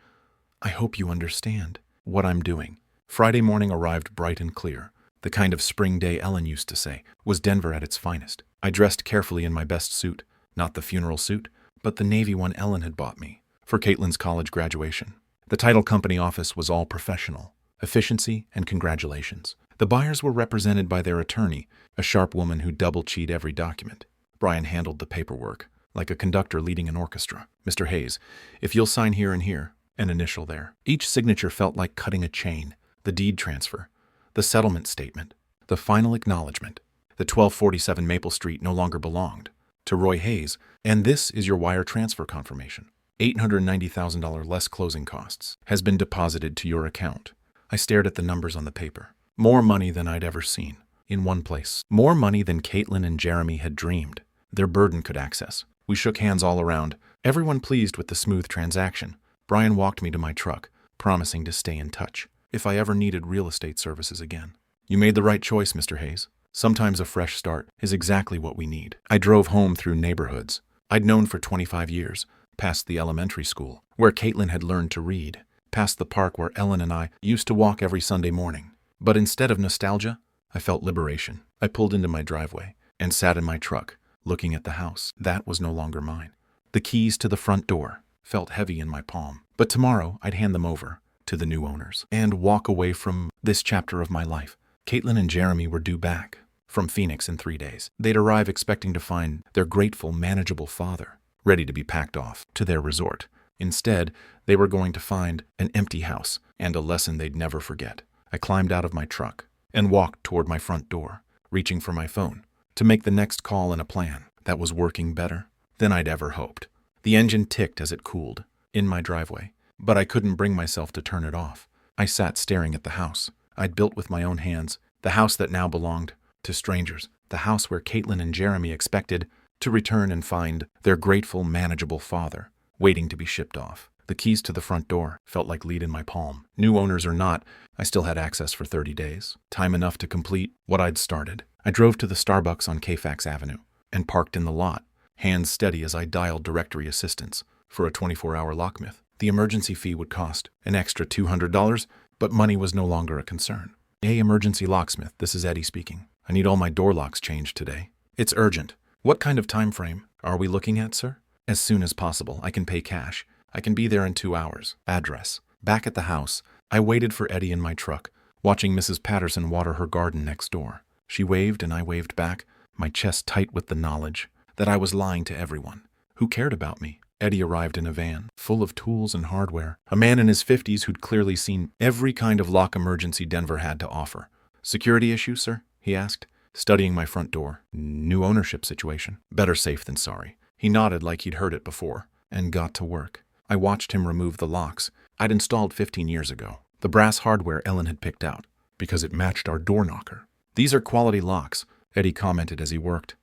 I hope you understand what I'm doing. Friday morning arrived bright and clear. The kind of spring day Ellen used to say was Denver at its finest. I dressed carefully in my best suit, not the funeral suit, but the navy one Ellen had bought me for Caitlin's college graduation. The title company office was all professional, efficiency, and congratulations. The buyers were represented by their attorney, a sharp woman who double-checked every document. Brian handled the paperwork, like a conductor leading an orchestra. Mr. Hayes, if you'll sign here and here, an initial there. Each signature felt like cutting a chain. The deed transfer, the settlement statement, the final acknowledgement. The 1247 Maple Street no longer belonged to Roy Hayes, and this is your wire transfer confirmation. $890,000 less closing costs has been deposited to your account. I stared at the numbers on the paper. More money than I'd ever seen. In one place. More money than Caitlin and Jeremy had dreamed their burden could access. We shook hands all around, everyone pleased with the smooth transaction. Brian walked me to my truck, promising to stay in touch if I ever needed real estate services again. You made the right choice, Mr. Hayes. Sometimes a fresh start is exactly what we need. I drove home through neighborhoods I'd known for 25 years, past the elementary school, where Caitlin had learned to read, past the park where Ellen and I used to walk every Sunday morning. But instead of nostalgia, I felt liberation. I pulled into my driveway and sat in my truck, looking at the house. That was no longer mine. The keys to the front door felt heavy in my palm. But tomorrow, I'd hand them over to the new owners and walk away from this chapter of my life. Caitlin and Jeremy were due back from Phoenix in 3 days. They'd arrive expecting to find their grateful, manageable father ready to be packed off to their resort. Instead, they were going to find an empty house and a lesson they'd never forget. I climbed out of my truck and walked toward my front door, reaching for my phone to make the next call in a plan that was working better than I'd ever hoped. The engine ticked as it cooled in my driveway, but I couldn't bring myself to turn it off. I sat staring at the house I'd built with my own hands, the house that now belonged to strangers, the house where Caitlin and Jeremy expected to return and find their grateful, manageable father waiting to be shipped off. The keys to the front door felt like lead in my palm. New owners or not, I still had access for 30 days, time enough to complete what I'd started. I drove to the Starbucks on Kfax Avenue and parked in the lot, hands steady as I dialed directory assistance for a 24-hour locksmith. The emergency fee would cost an extra $200, but money was no longer a concern. Hey, emergency locksmith, this is Eddie speaking. I need all my door locks changed today. It's urgent. What kind of time frame are we looking at, sir? As soon as possible. I can pay cash. I can be there in 2 hours. Address. Back at the house, I waited for Eddie in my truck, watching Mrs. Patterson water her garden next door. She waved and I waved back, my chest tight with the knowledge that I was lying to everyone who cared about me. Eddie arrived in a van, full of tools and hardware, a man in his 50s who'd clearly seen every kind of lock emergency Denver had to offer. Security issue, sir? He asked, studying my front door. New ownership situation. Better safe than sorry. He nodded like he'd heard it before, and got to work. I watched him remove the locks I'd installed 15 years ago, the brass hardware Ellen had picked out, because it matched our door knocker. These are quality locks, Eddie commented as he worked.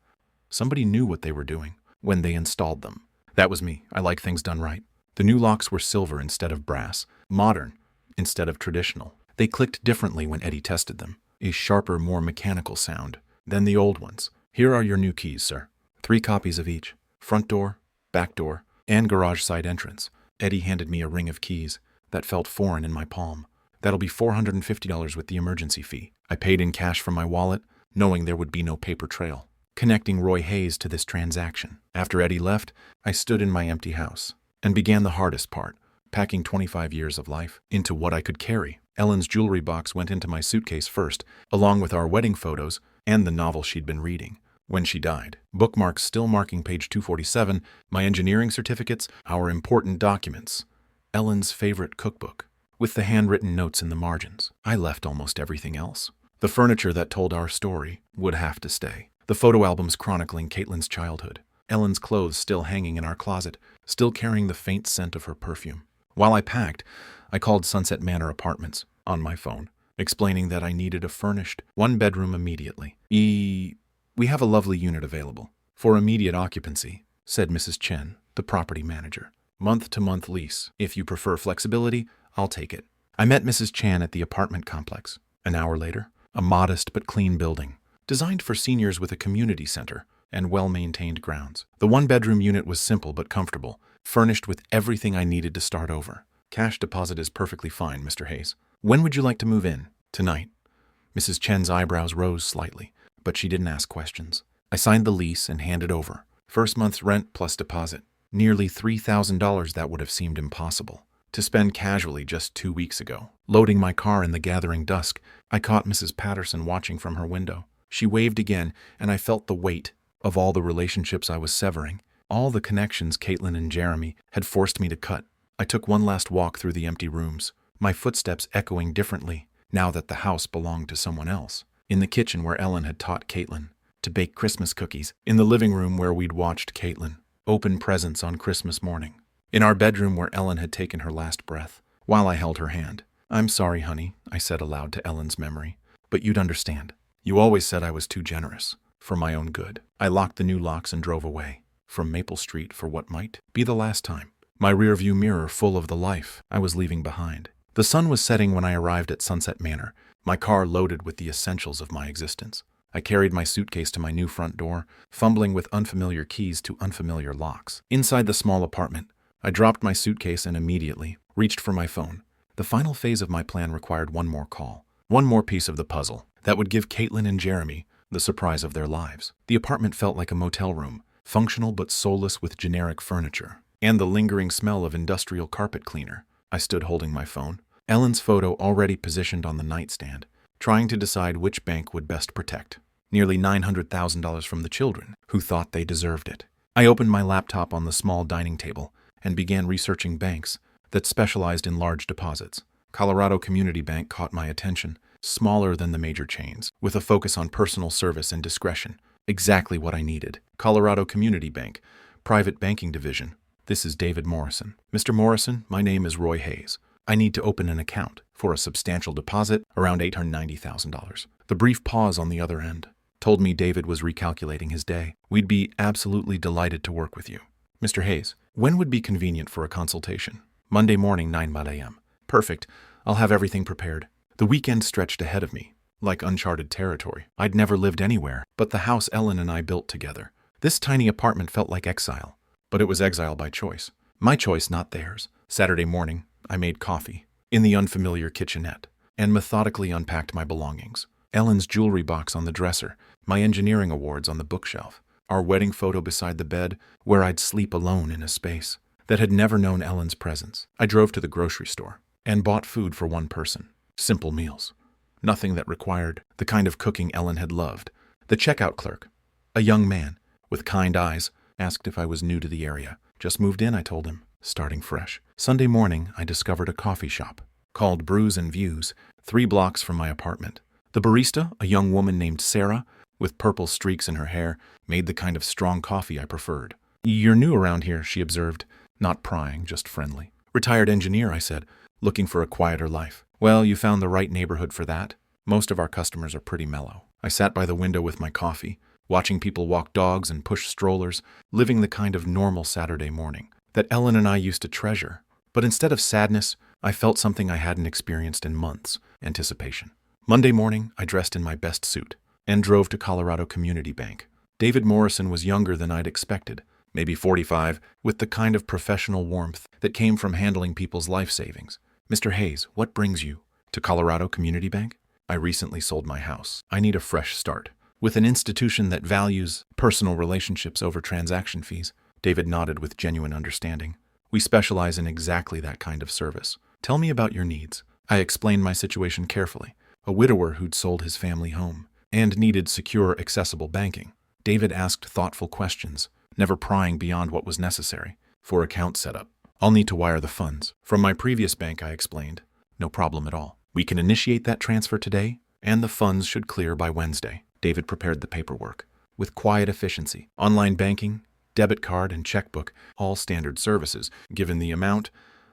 Somebody knew what they were doing when they installed them. That was me. I like things done right. The new locks were silver instead of brass, modern instead of traditional. They clicked differently when Eddie tested them, a sharper, more mechanical sound than the old ones. Here are your new keys, sir. 3 copies of each. Front door, back door, and garage side entrance. Eddie handed me a ring of keys that felt foreign in my palm. That'll be $450 with the emergency fee. I paid in cash from my wallet, knowing there would be no paper trail connecting Roy Hayes to this transaction. After Eddie left, I stood in my empty house and began the hardest part, packing 25 years of life into what I could carry. Ellen's jewelry box went into my suitcase first, along with our wedding photos and the novel she'd been reading when she died. Bookmarks still marking page 247, my engineering certificates, our important documents, Ellen's favorite cookbook, with the handwritten notes in the margins. I left almost everything else. The furniture that told our story would have to stay. The photo albums chronicling Caitlin's childhood. Ellen's clothes still hanging in our closet, still carrying the faint scent of her perfume. While I packed, I called Sunset Manor Apartments on my phone, explaining that I needed a furnished one-bedroom immediately. We have a lovely unit available for immediate occupancy, said Mrs. Chen, the property manager. Month-to-month lease. If you prefer flexibility, I'll take it. I met Mrs. Chan at the apartment complex. An hour later, a modest but clean building, designed for seniors with a community center and well-maintained grounds. The one-bedroom unit was simple but comfortable, furnished with everything I needed to start over. Cash deposit is perfectly fine, Mr. Hayes. When would you like to move in? Tonight. Mrs. Chen's eyebrows rose slightly, but she didn't ask questions. I signed the lease and handed over. First month's rent plus deposit. Nearly $3,000 that would have seemed impossible to spend casually just 2 weeks ago. Loading my car in the gathering dusk, I caught Mrs. Patterson watching from her window. She waved again, and I felt the weight of all the relationships I was severing, all the connections Caitlin and Jeremy had forced me to cut. I took one last walk through the empty rooms, my footsteps echoing differently now that the house belonged to someone else. In the kitchen where Ellen had taught Caitlin to bake Christmas cookies, in the living room where we'd watched Caitlin open presents on Christmas morning, in our bedroom where Ellen had taken her last breath, while I held her hand. I'm sorry, honey, I said aloud to Ellen's memory, but you'd understand. You always said I was too generous, for my own good. I locked the new locks and drove away, from Maple Street for what might be the last time. My rearview mirror full of the life I was leaving behind. The sun was setting when I arrived at Sunset Manor, my car loaded with the essentials of my existence. I carried my suitcase to my new front door, fumbling with unfamiliar keys to unfamiliar locks. Inside the small apartment, I dropped my suitcase and immediately reached for my phone. The final phase of my plan required one more call, one more piece of the puzzle that would give Caitlin and Jeremy the surprise of their lives. The apartment felt like a motel room, functional but soulless with generic furniture, and the lingering smell of industrial carpet cleaner. I stood holding my phone, Ellen's photo already positioned on the nightstand, trying to decide which bank would best protect. Nearly $900,000 from the children, who thought they deserved it. I opened my laptop on the small dining table and began researching banks that specialized in large deposits. Colorado Community Bank caught my attention, smaller than the major chains, with a focus on personal service and discretion. Exactly what I needed. Colorado Community Bank, Private Banking Division. This is David Morrison. Mr. Morrison, my name is Roy Hayes. I need to open an account for a substantial deposit, around $890,000. The brief pause on the other end told me David was recalculating his day. We'd be absolutely delighted to work with you. Mr. Hayes, when would be convenient for a consultation? Monday morning, 9 a.m. Perfect. I'll have everything prepared. The weekend stretched ahead of me, like uncharted territory. I'd never lived anywhere but the house Ellen and I built together. This tiny apartment felt like exile, but it was exile by choice. My choice, not theirs. Saturday morning, I made coffee in the unfamiliar kitchenette and methodically unpacked my belongings. Ellen's jewelry box on the dresser, my engineering awards on the bookshelf, our wedding photo beside the bed where I'd sleep alone in a space that had never known Ellen's presence. I drove to the grocery store and bought food for one person. Simple meals. Nothing that required the kind of cooking Ellen had loved. The checkout clerk, a young man with kind eyes, asked if I was new to the area. Just moved in, I told him, starting fresh. Sunday morning, I discovered a coffee shop called Brews and Views, 3 blocks from my apartment. The barista, a young woman named Sarah, with purple streaks in her hair, made the kind of strong coffee I preferred. You're new around here, she observed, not prying, just friendly. Retired engineer, I said, looking for a quieter life. Well, you found the right neighborhood for that. Most of our customers are pretty mellow. I sat by the window with my coffee, watching people walk dogs and push strollers, living the kind of normal Saturday morning that Ellen and I used to treasure. But instead of sadness, I felt something I hadn't experienced in months, anticipation. Monday morning, I dressed in my best suit and drove to Colorado Community Bank. David Morrison was younger than I'd expected, maybe 45, with the kind of professional warmth that came from handling people's life savings. Mr. Hayes, what brings you to Colorado Community Bank? I recently sold my house. I need a fresh start. With an institution that values personal relationships over transaction fees. David nodded with genuine understanding. We specialize in exactly that kind of service. Tell me about your needs. I explained my situation carefully. A widower who'd sold his family home and needed secure, accessible banking. David asked thoughtful questions, never prying beyond what was necessary. For account setup, I'll need to wire the funds. From my previous bank, I explained. No problem at all. We can initiate that transfer today, and the funds should clear by Wednesday. David prepared the paperwork. with quiet efficiency. Online banking, debit card, and checkbook, all standard services. Given the amount,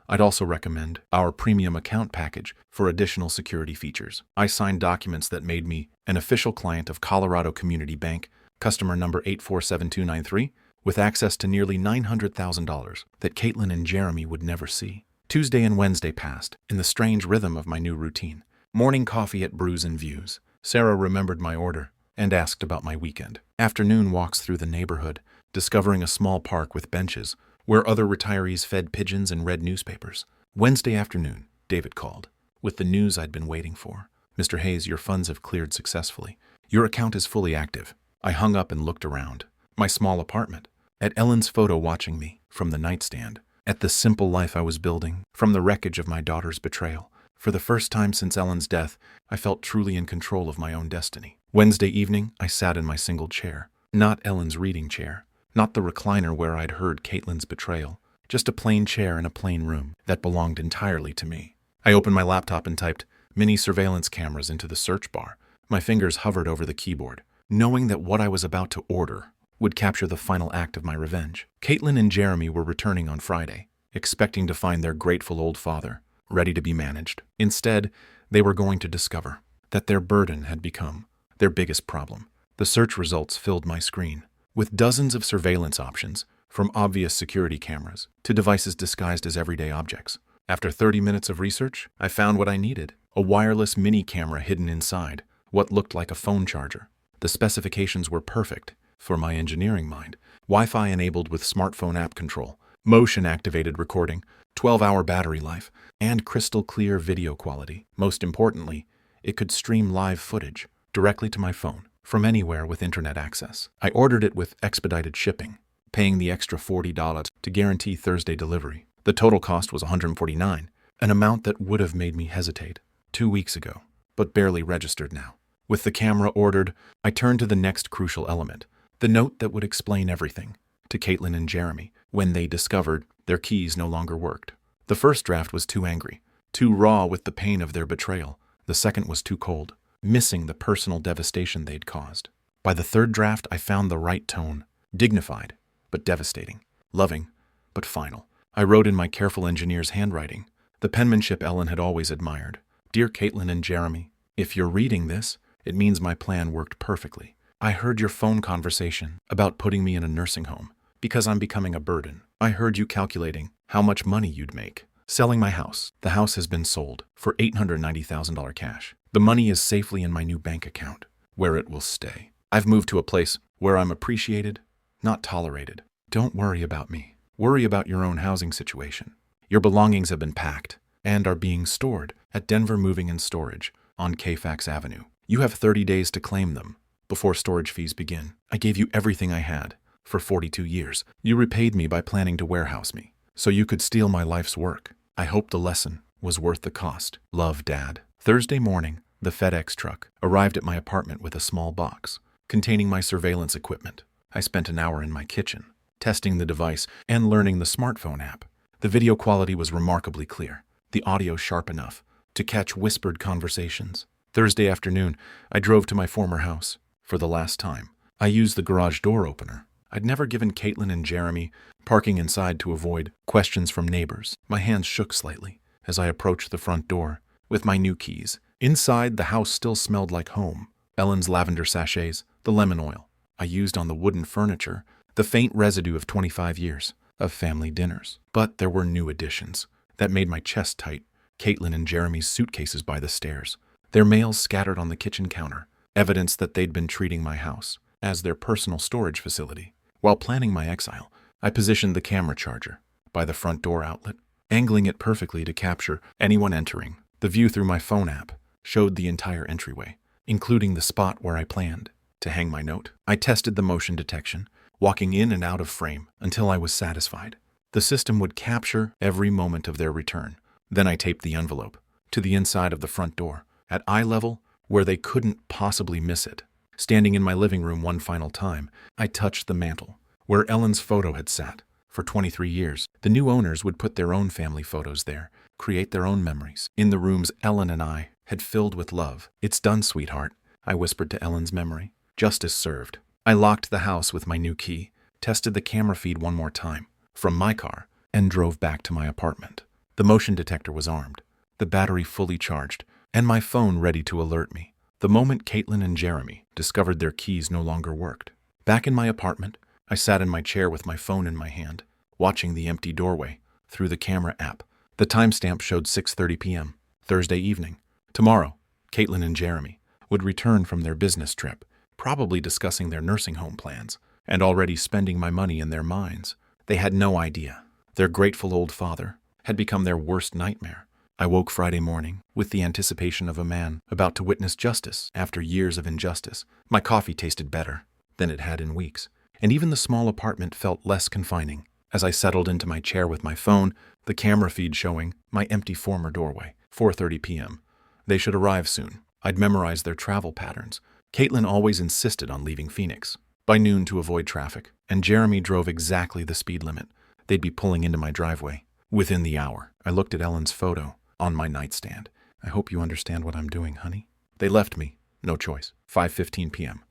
I'd also recommend our premium account package for additional security features. I signed documents that made me an official client of Colorado Community Bank, customer number 847293, with access to nearly $900,000 that Caitlin and Jeremy would never see. Tuesday and Wednesday passed in the strange rhythm of my new routine. Morning coffee at Brews and Views. Sarah remembered my order and asked about my weekend. Afternoon walks through the neighborhood, discovering a small park with benches where other retirees fed pigeons and read newspapers. Wednesday afternoon, David called with the news I'd been waiting for. Mr. Hayes, your funds have cleared successfully. Your account is fully active. I hung up and looked around. My small apartment. At Ellen's photo watching me from the nightstand. At the simple life I was building from the wreckage of my daughter's betrayal. For the first time since Ellen's death, I felt truly in control of my own destiny. Wednesday evening, I sat in my single chair. Not Ellen's reading chair. Not the recliner where I'd heard Caitlin's betrayal. Just a plain chair in a plain room that belonged entirely to me. I opened my laptop and typed mini surveillance cameras into the search bar. My fingers hovered over the keyboard, knowing that what I was about to order would capture the final act of my revenge. Caitlin and Jeremy were returning on Friday, expecting to find their grateful old father ready to be managed. Instead, they were going to discover that their burden had become their biggest problem. The search results filled my screen with dozens of surveillance options, from obvious security cameras to devices disguised as everyday objects. After 30 minutes of research, I found what I needed: a wireless mini camera hidden inside what looked like a phone charger. The specifications were perfect for my engineering mind. Wi-Fi enabled with smartphone app control, motion-activated recording, 12-hour battery life, and crystal clear video quality. Most importantly, it could stream live footage directly to my phone from anywhere with internet access. I ordered it with expedited shipping, paying the extra $40 to guarantee Thursday delivery. The total cost was $149, an amount that would have made me hesitate 2 weeks ago, but barely registered now. With the camera ordered, I turned to the next crucial element, the note that would explain everything to Caitlin and Jeremy when they discovered their keys no longer worked. The first draft was too angry, too raw with the pain of their betrayal. The second was too cold, missing the personal devastation they'd caused. By the third draft, I found the right tone, dignified but devastating, loving but final. I wrote in my careful engineer's handwriting, the penmanship Ellen had always admired. Dear Caitlin and Jeremy, if you're reading this, it means my plan worked perfectly. I heard your phone conversation about putting me in a nursing home because I'm becoming a burden. I heard you calculating how much money you'd make selling my house. The house has been sold for $890,000 cash. The money is safely in my new bank account, where it will stay. I've moved to a place where I'm appreciated, not tolerated. Don't worry about me. Worry about your own housing situation. Your belongings have been packed and are being stored at Denver Moving and Storage on Kfax Avenue. You have 30 days to claim them before storage fees begin. I gave you everything I had for 42 years. You repaid me by planning to warehouse me so you could steal my life's work. I hope the lesson was worth the cost. Love, Dad. Thursday morning, the FedEx truck arrived at my apartment with a small box containing my surveillance equipment. I spent an hour in my kitchen, testing the device and learning the smartphone app. The video quality was remarkably clear, the audio sharp enough to catch whispered conversations. Thursday afternoon, I drove to my former house. For the last time, I used the garage door opener. I'd never given Caitlin and Jeremy parking inside to avoid questions from neighbors. My hands shook slightly as I approached the front door with my new keys. Inside, the house still smelled like home. Ellen's lavender sachets, the lemon oil I used on the wooden furniture, the faint residue of 25 years of family dinners. But there were new additions that made my chest tight. Caitlin and Jeremy's suitcases by the stairs, their mails scattered on the kitchen counter, evidence that they'd been treating my house as their personal storage facility. While planning my exile, I positioned the camera charger by the front door outlet, angling it perfectly to capture anyone entering. The view through my phone app showed the entire entryway, including the spot where I planned to hang my note. I tested the motion detection, walking in and out of frame until I was satisfied the system would capture every moment of their return. Then I taped the envelope to the inside of the front door, at eye level, where they couldn't possibly miss it. Standing in my living room one final time, I touched the mantle, where Ellen's photo had sat for 23 years. The new owners would put their own family photos there, create their own memories. In the rooms Ellen and I had filled with love. It's done, sweetheart, I whispered to Ellen's memory. Justice served. I locked the house with my new key, tested the camera feed one more time from my car, and drove back to my apartment. The motion detector was armed, the battery fully charged, and my phone ready to alert me the moment Caitlin and Jeremy discovered their keys no longer worked. Back in my apartment, I sat in my chair with my phone in my hand, watching the empty doorway through the camera app. The timestamp showed 6:30 p.m., Thursday evening. Tomorrow, Caitlin and Jeremy would return from their business trip, probably discussing their nursing home plans, and already spending my money in their minds. They had no idea. Their grateful old father had become their worst nightmare. I woke Friday morning with the anticipation of a man about to witness justice after years of injustice. My coffee tasted better than it had in weeks, and even the small apartment felt less confining. As I settled into my chair with my phone, the camera feed showing my empty former doorway, 4:30 p.m. They should arrive soon. I'd memorized their travel patterns. Caitlin always insisted on leaving Phoenix by noon to avoid traffic, and Jeremy drove exactly the speed limit. They'd be pulling into my driveway within the hour. I looked at Ellen's photo on my nightstand. I hope you understand what I'm doing, honey. They left me. No choice. 5:15 p.m.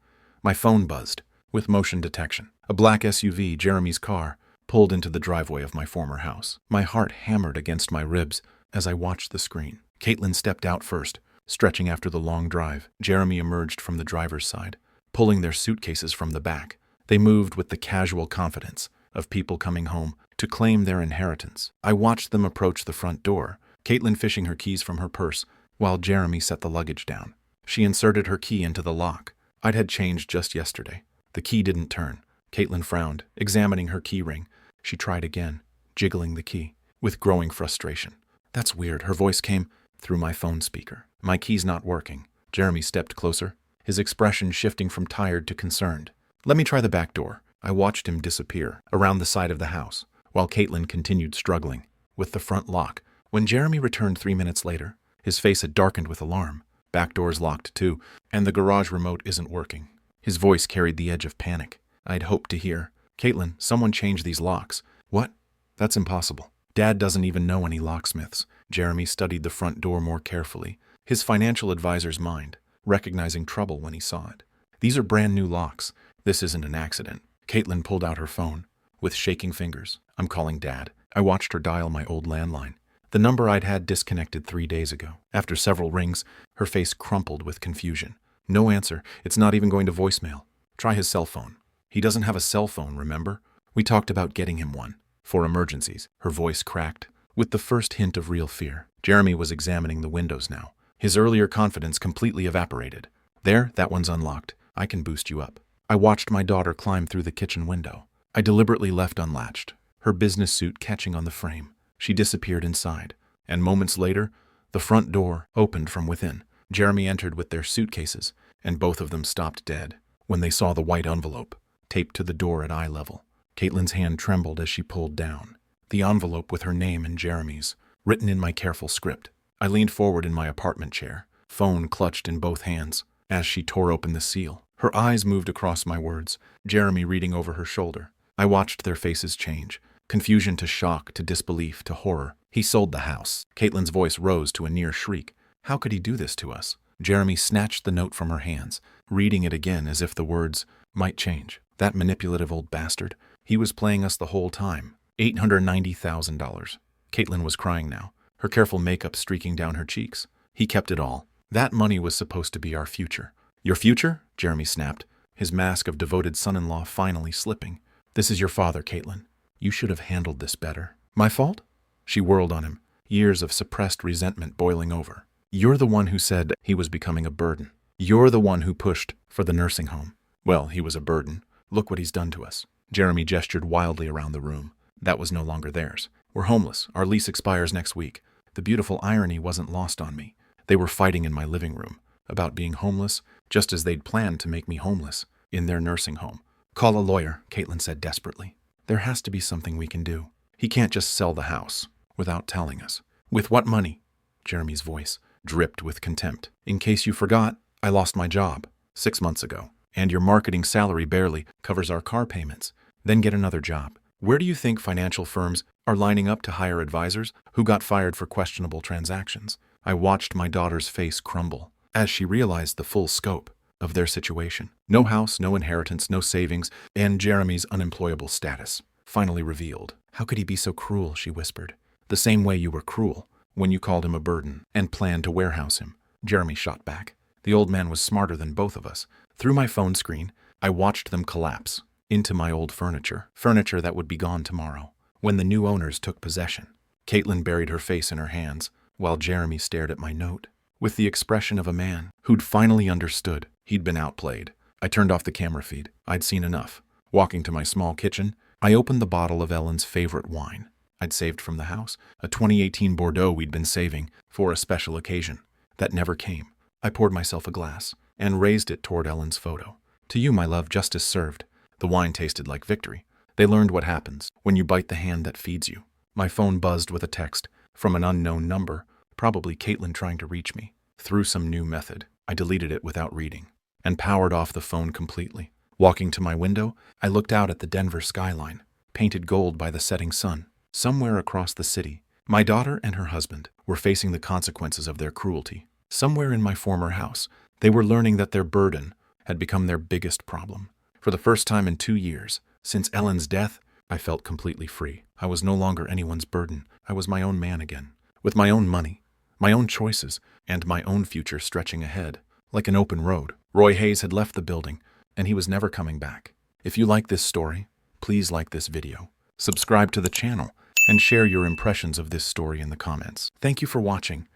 My phone buzzed with motion detection. A black SUV, Jeremy's car, pulled into the driveway of my former house. My heart hammered against my ribs as I watched the screen. Caitlin stepped out first, stretching after the long drive. Jeremy emerged from the driver's side, pulling their suitcases from the back. They moved with the casual confidence of people coming home to claim their inheritance. I watched them approach the front door, Caitlin fishing her keys from her purse while Jeremy set the luggage down. She inserted her key into the lock. I'd had changed just yesterday. The key didn't turn. Caitlin frowned, examining her key ring. She tried again, jiggling the key, with growing frustration. That's weird. Her voice came through my phone speaker. My key's not working. Jeremy stepped closer, his expression shifting from tired to concerned. Let me try the back door. I watched him disappear around the side of the house, while Caitlin continued struggling with the front lock. When Jeremy returned 3 minutes later, his face had darkened with alarm. Back door's locked too, and the garage remote isn't working. His voice carried the edge of panic. I'd hoped to hear, Caitlin, someone changed these locks. What? That's impossible. Dad doesn't even know any locksmiths. Jeremy studied the front door more carefully, his financial advisor's mind, recognizing trouble when he saw it. These are brand new locks. This isn't an accident. Caitlin pulled out her phone with shaking fingers. I'm calling Dad. I watched her dial my old landline, the number I'd had disconnected 3 days ago. After several rings, her face crumpled with confusion. No answer. It's not even going to voicemail. Try his cell phone. He doesn't have a cell phone, remember? We talked about getting him one. For emergencies. Her voice cracked with the first hint of real fear. Jeremy was examining the windows now. His earlier confidence completely evaporated. There, that one's unlocked. I can boost you up. I watched my daughter climb through the kitchen window. I deliberately left unlatched, her business suit catching on the frame. She disappeared inside, and moments later, the front door opened from within. Jeremy entered with their suitcases, and both of them stopped dead when they saw the white envelope taped to the door at eye level. Caitlin's hand trembled as she pulled down the envelope with her name and Jeremy's, written in my careful script. I leaned forward in my apartment chair, phone clutched in both hands, as she tore open the seal. Her eyes moved across my words, Jeremy reading over her shoulder. I watched their faces change, confusion to shock to disbelief to horror. He sold the house. Caitlin's voice rose to a near shriek. How could he do this to us? Jeremy snatched the note from her hands, reading it again as if the words might change. That manipulative old bastard. He was playing us the whole time. $890,000. Caitlin was crying now, her careful makeup streaking down her cheeks. He kept it all. That money was supposed to be our future. Your future? Jeremy snapped, his mask of devoted son-in-law finally slipping. This is your father, Caitlin. You should have handled this better. My fault? She whirled on him, years of suppressed resentment boiling over. You're the one who said he was becoming a burden. You're the one who pushed for the nursing home. Well, he was a burden. Look what he's done to us. Jeremy gestured wildly around the room. That was no longer theirs. We're homeless. Our lease expires next week. The beautiful irony wasn't lost on me. They were fighting in my living room about being homeless, just as they'd planned to make me homeless in their nursing home. Call a lawyer, Caitlin said desperately. There has to be something we can do. He can't just sell the house without telling us. With what money? Jeremy's voice dripped with contempt. In case you forgot, I lost my job 6 months ago, and your marketing salary barely covers our car payments. Then get another job. Where do you think financial firms are lining up to hire advisors who got fired for questionable transactions? I watched my daughter's face crumble as she realized the full scope of their situation. No house, no inheritance, no savings, and Jeremy's unemployable status, finally revealed. "How could he be so cruel?" she whispered. "The same way you were cruel when you called him a burden and planned to warehouse him." Jeremy shot back. The old man was smarter than both of us. Through my phone screen, I watched them collapse into my old furniture that would be gone tomorrow, when the new owners took possession. Caitlin buried her face in her hands, while Jeremy stared at my note, with the expression of a man who'd finally understood he'd been outplayed. I turned off the camera feed. I'd seen enough. Walking to my small kitchen, I opened the bottle of Ellen's favorite wine I'd saved from the house, a 2018 Bordeaux we'd been saving for a special occasion that never came. I poured myself a glass and raised it toward Ellen's photo. "To you, my love, justice served." The wine tasted like victory. They learned what happens when you bite the hand that feeds you. My phone buzzed with a text from an unknown number, probably Caitlin trying to reach me through some new method. I deleted it without reading and powered off the phone completely. Walking to my window, I looked out at the Denver skyline, painted gold by the setting sun. Somewhere across the city, my daughter and her husband were facing the consequences of their cruelty. Somewhere in my former house, they were learning that their burden had become their biggest problem. For the first time in 2 years, since Ellen's death, I felt completely free. I was no longer anyone's burden. I was my own man again, with my own money, my own choices, and my own future stretching ahead, like an open road. Roy Hayes had left the building, and he was never coming back. If you like this story, please like this video, subscribe to the channel, and share your impressions of this story in the comments. Thank you for watching,